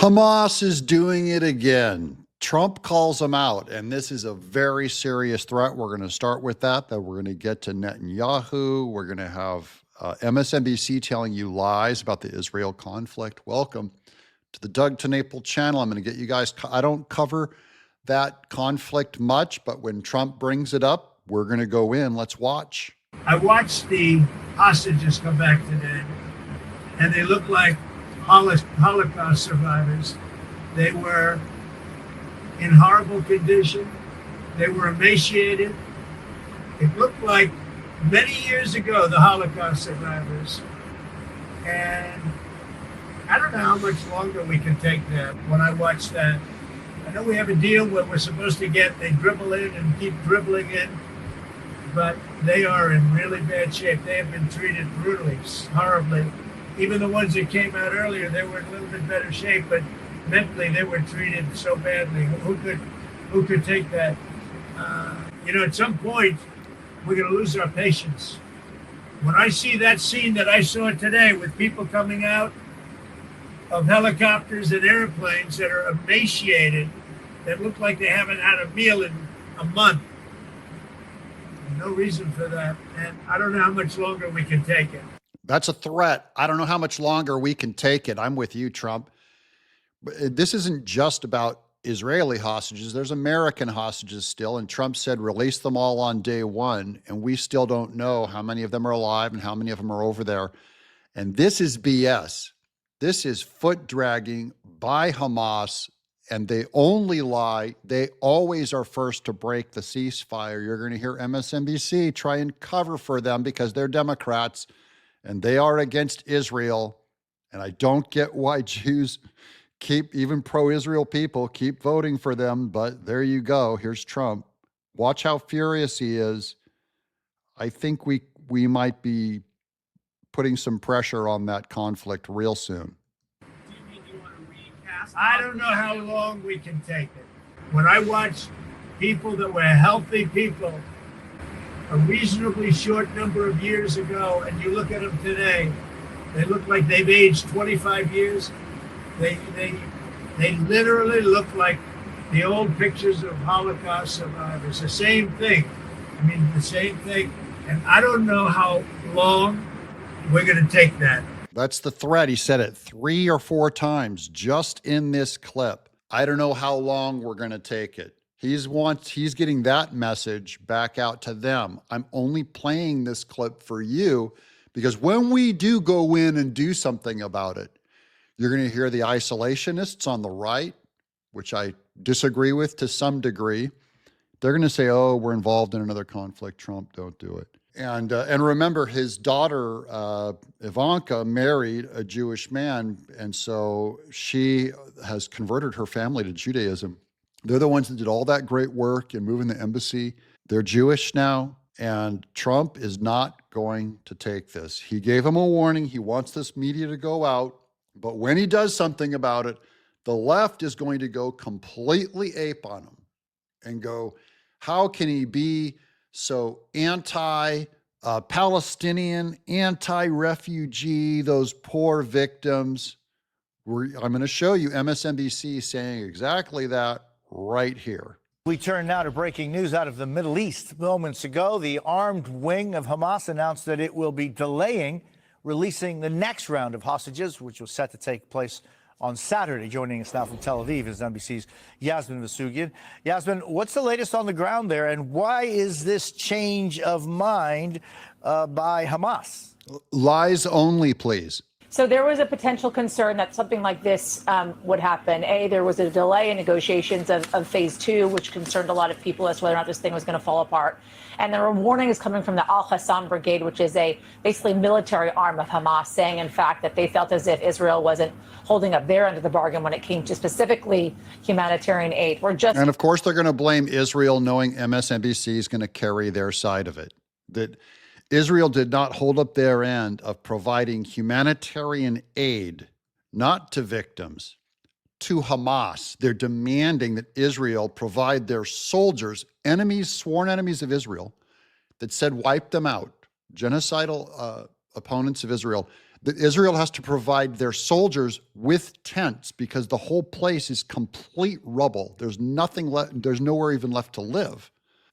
Hamas is doing it again. Trump calls them out, and this is a very serious threat. We're going to start with that. Then we're going to get to Netanyahu. We're going to have MSNBC telling you lies about the Israel conflict. Welcome to the Doug TenNapel channel. I'm going to get you guys. I don't cover that conflict much, but when Trump brings it up, we're going to go in. Let's watch. I watched the hostages come back today, and they look like Holocaust survivors. They were in horrible condition. They were emaciated. It looked like many years ago, the Holocaust survivors. And I don't know how much longer we can take that. When I watch that, I know we have a deal where we're supposed to they dribble in and keep dribbling in, but they are in really bad shape. They have been treated brutally, horribly. Even the ones that came out earlier, they were in a little bit better shape, but mentally they were treated so badly. Who could take that? At some point, we're going to lose our patience. When I see that scene that I saw today with people coming out of helicopters and airplanes that are emaciated, that look like they haven't had a meal in a month, no reason for that. And I don't know how much longer we can take it. That's a threat. I don't know how much longer we can take it. I'm with you, Trump. But this isn't just about Israeli hostages. There's American hostages still, and Trump said release them all on day one, and we still don't know how many of them are alive and how many of them are over there. And this is BS. This is foot dragging by Hamas, and they only lie. They always are first to break the ceasefire. You're going to hear MSNBC try and cover for them because they're Democrats and they are against Israel. And I don't get why Jews even pro-Israel people keep voting for them, but there you go. Here's Trump. Watch how furious he is. I think we might be putting some pressure on that conflict real soon. I don't know how long we can take it. When I watch people that were healthy people a reasonably short number of years ago, and you look at them today, they look like they've aged 25 years. They literally look like the old pictures of Holocaust survivors. The same thing. The same thing. And I don't know how long we're going to take that. That's the threat. He said it 3 or 4 times just in this clip. I don't know how long we're going to take it. He's getting that message back out to them. I'm only playing this clip for you because when we do go in and do something about it, you're going to hear the isolationists on the right, which I disagree with to some degree. They're going to say, oh, we're involved in another conflict. Trump, don't do it. And remember, his daughter, Ivanka, married a Jewish man. And so she has converted her family to Judaism. They're the ones that did all that great work in moving the embassy. They're Jewish now. And Trump is not going to take this. He gave him a warning. He wants this media to go out. But when he does something about it, the left is going to go completely ape on him and go, how can he be so anti-Palestinian, anti-refugee, those poor victims? I'm going to show you MSNBC saying exactly that right here. We turn now to breaking news out of the Middle East. Moments ago, the armed wing of Hamas announced that it will be delaying releasing the next round of hostages, which was set to take place on Saturday. Joining us now from Tel Aviv is NBC's Yasmin Vasugian. Yasmin, what's the latest on the ground there, and why is this change of mind by Hamas? Lies only, please. So there was a potential concern that something like this would happen. There was a delay in negotiations of phase 2, which concerned a lot of people as to whether or not this thing was going to fall apart. And there were warnings coming from the Al-Qassam Brigade, which is a basically military arm of Hamas, saying, in fact, that they felt as if Israel wasn't holding up their end of the bargain when it came to specifically humanitarian aid. And of course, they're going to blame Israel, knowing MSNBC is going to carry their side of it. That Israel did not hold up their end of providing humanitarian aid, not to victims, to Hamas. They're demanding that Israel provide their soldiers, enemies, sworn enemies of Israel, that said wipe them out, genocidal opponents of Israel. that Israel has to provide their soldiers with tents because the whole place is complete rubble. There's nothing left. There's nowhere even left to live.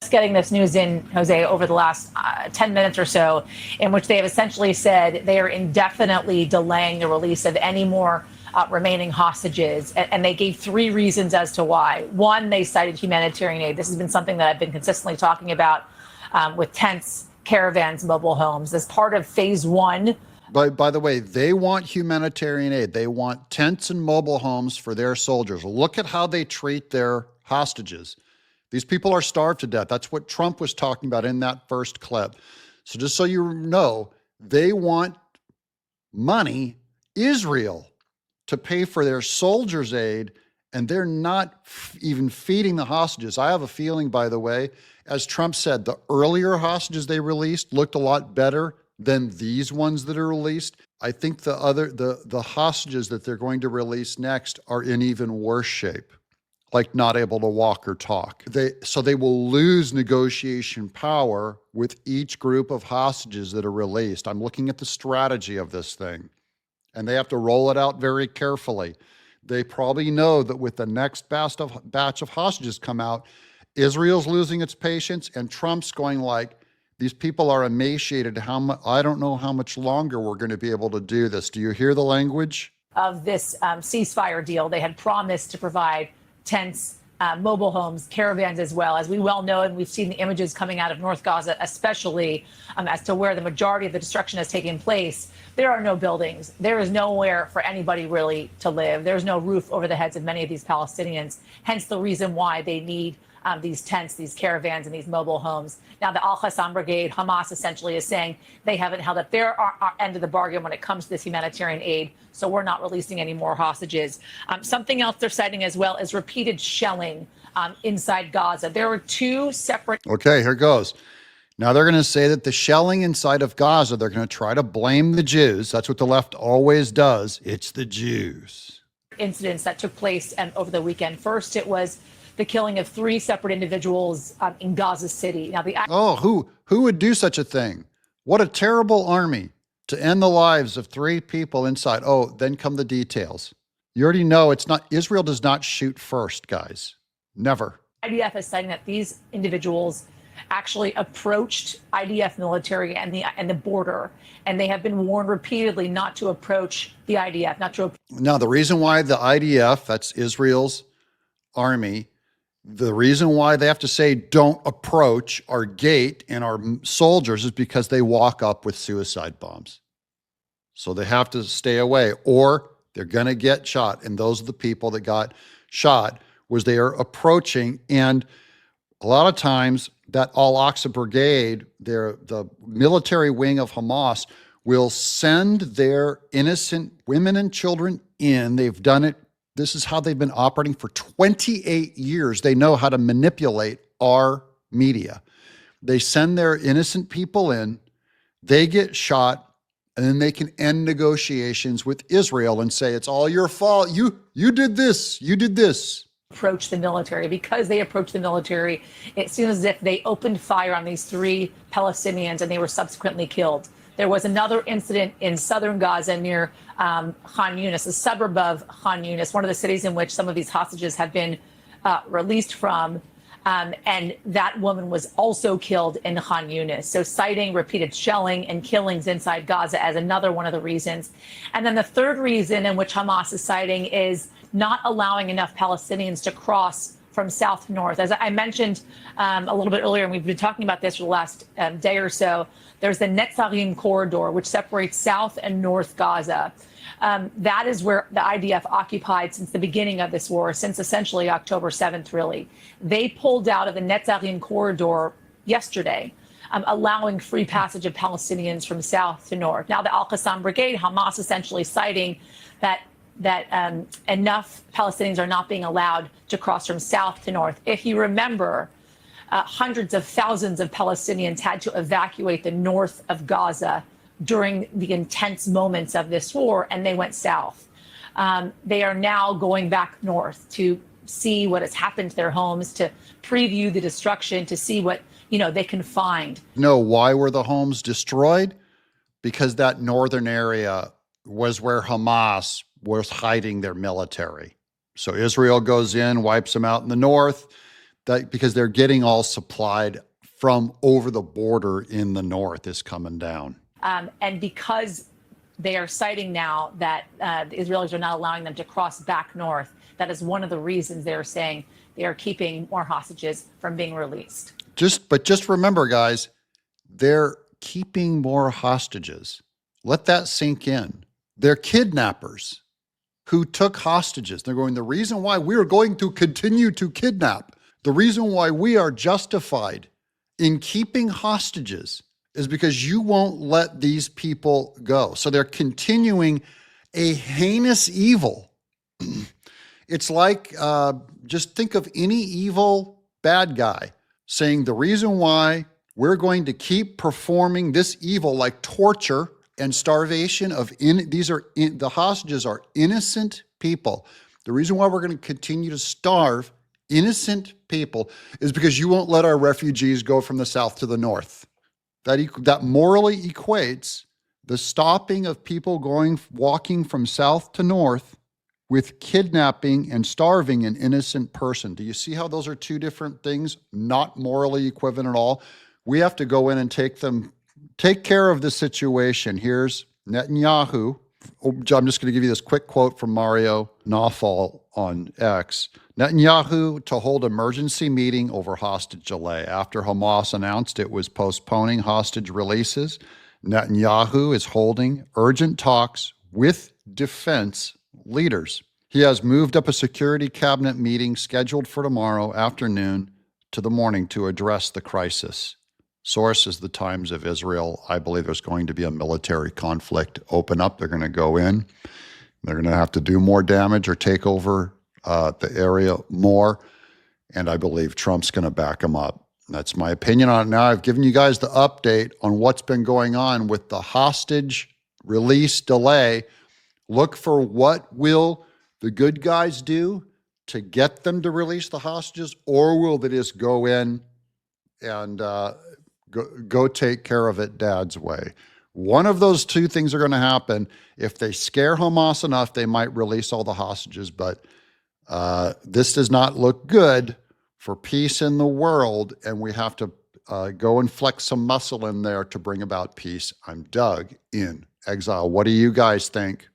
Getting this news in, Jose, over the last 10 minutes or so, in which they have essentially said they are indefinitely delaying the release of any more remaining hostages. And they gave 3 reasons as to why. One, they cited humanitarian aid. This has been something that I've been consistently talking about with tents, caravans, mobile homes as part of phase 1. By the way, they want humanitarian aid. They want tents and mobile homes for their soldiers. Look at how they treat their hostages. These people are starved to death. That's what Trump was talking about in that first clip. So just so you know, they want money, Israel, to pay for their soldiers' aid, and they're not even feeding the hostages. I have a feeling, by the way, as Trump said, the earlier hostages they released looked a lot better than these ones that are released. I think the hostages that they're going to release next are in even worse shape, like not able to walk or talk. So they will lose negotiation power with each group of hostages that are released. I'm looking at the strategy of this thing, and they have to roll it out very carefully. They probably know that with the next batch of hostages come out, Israel's losing its patience, and Trump's going like, these people are emaciated. I don't know how much longer we're going to be able to do this. Do you hear the language? Of this ceasefire deal, they had promised to provide tents, mobile homes, caravans as well. As we well know, and we've seen the images coming out of North Gaza, especially as to where the majority of the destruction has taken place, there are no buildings. There is nowhere for anybody really to live. There's no roof over the heads of many of these Palestinians, hence the reason why they need these tents, these caravans, and these mobile homes. Now, the Al-Qassam Brigade, Hamas essentially is saying they haven't held up their end of the bargain when it comes to this humanitarian aid, so we're not releasing any more hostages. Something else they're citing as well is repeated shelling inside Gaza. There were 2 separate... Okay, here goes. Now they're going to say that the shelling inside of Gaza, they're going to try to blame the Jews. That's what the left always does. It's the Jews. ...incidents that took place over the weekend. First, it was the killing of 3 separate individuals in Gaza City. Now, who would do such a thing? What a terrible army to end the lives of 3 people inside. Oh, then come the details. You already know it's not, Israel does not shoot first, guys. Never. IDF is citing that these individuals actually approached IDF military and the border, and they have been warned repeatedly not to approach the IDF, not to. Now, the reason why the IDF, that's Israel's army, the reason why they have to say don't approach our gate and our soldiers is because they walk up with suicide bombs. So they have to stay away or they're going to get shot. And those are the people that got shot was they are approaching. And a lot of times that Al-Aqsa Brigade, the military wing of Hamas, will send their innocent women and children in. They've done it. This is how they've been operating for 28 years. They know how to manipulate our media. They send their innocent people in, they get shot, and then they can end negotiations with Israel and say, it's all your fault. You did this. You did this. Approach the military. Because they approached the military, it seems as if they opened fire on these 3 Palestinians and they were subsequently killed. There was another incident in southern Gaza near Khan Yunis, a suburb of Khan Yunis, one of the cities in which some of these hostages have been released from. And that woman was also killed in Khan Yunis. So citing repeated shelling and killings inside Gaza as another one of the reasons. And then the third reason in which Hamas is citing is not allowing enough Palestinians to cross from south to north. As I mentioned a little bit earlier, and we've been talking about this for the last day or so, there's the Netzarim corridor, which separates south and north Gaza. That is where the IDF occupied since the beginning of this war, since essentially October 7th, really. They pulled out of the Netzarim corridor yesterday, allowing free passage of Palestinians from south to north. Now, the Al-Qassam Brigade, Hamas essentially citing that enough Palestinians are not being allowed to cross from south to north. If you remember, hundreds of thousands of Palestinians had to evacuate the north of Gaza during the intense moments of this war, and they went south. They are now going back north to see what has happened to their homes, to preview the destruction, to see what they can find. No, why were the homes destroyed? Because that northern area was where Hamas was hiding their military. So Israel goes in, wipes them out in the north, because they're getting all supplied from over the border in the north is coming down. And because they are citing now that the Israelis are not allowing them to cross back north, that is one of the reasons they're saying they are keeping more hostages from being released. But just remember, guys, they're keeping more hostages. Let that sink in. They're kidnappers who took hostages. They're going, the reason why we are going to continue to kidnap, the reason why we are justified in keeping hostages is because you won't let these people go. So they're continuing a heinous evil. It's like, just think of any evil bad guy saying the reason why we're going to keep performing this evil, like torture and starvation the hostages are innocent people. The reason why we're going to continue to starve innocent people is because you won't let our refugees go from the south to the north. That morally equates the stopping of people walking from south to north with kidnapping and starving an innocent person. Do you see how those are two different things, not morally equivalent at all? We have to go in and take care of the situation. Here's Netanyahu. I'm just going to give you this quick quote from Mario Nawfal on X. Netanyahu to hold emergency meeting over hostage delay. After Hamas announced it was postponing hostage releases, Netanyahu is holding urgent talks with defense leaders. He has moved up a security cabinet meeting scheduled for tomorrow afternoon to the morning to address the crisis. Source is the Times of Israel. I believe there's going to be a military conflict open up. They're going to go in. They're going to have to do more damage or take over the area more. And I believe Trump's going to back them up. That's my opinion on it. Now I've given you guys the update on what's been going on with the hostage release delay. Look for what will the good guys do to get them to release the hostages, or will they just go in and go take care of it Dad's way? One of those two things are going to happen. If they scare Hamas enough, they might release all the hostages, but this does not look good for peace in the world, and we have to go and flex some muscle in there to bring about peace. I'm Doug in exile. What do you guys think?